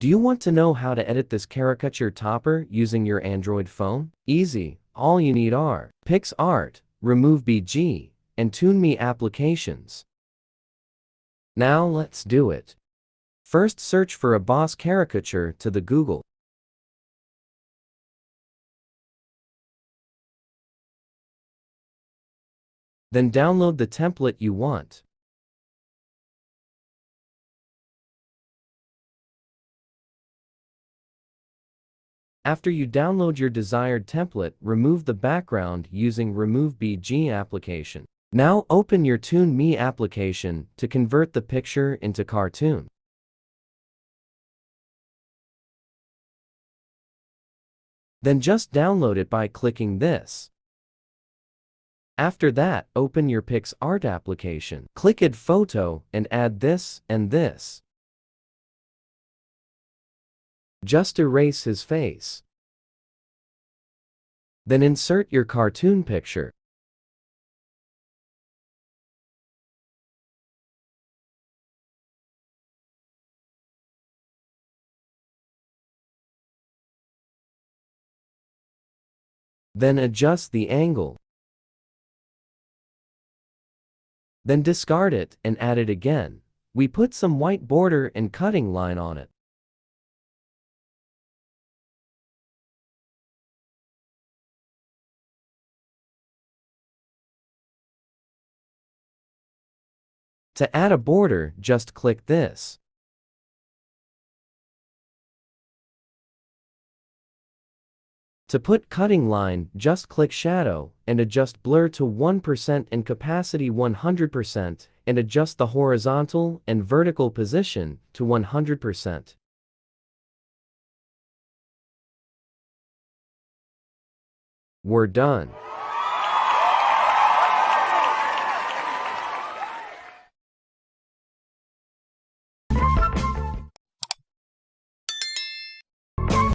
Do you want to know how to edit this caricature topper using your Android phone? Easy. All you need are PixArt, Remove BG, and TuneMe applications. Now let's do it. First, search for a boss caricature to the Google. Then download the template you want. After you download your desired template, remove the background using Remove BG application. Now open your TuneMe application to convert the picture into cartoon. Then just download it by clicking this. After that, open your PixArt application. Click Add Photo and add this and this. Just erase his face. Then insert your cartoon picture. Then adjust the angle. Then discard it and add it again. We put some white border and cutting line on it. To add a border, just click this. To put cutting line, just click Shadow and adjust blur to 1% and capacity 100% and adjust the horizontal and vertical position to 100%. We're done.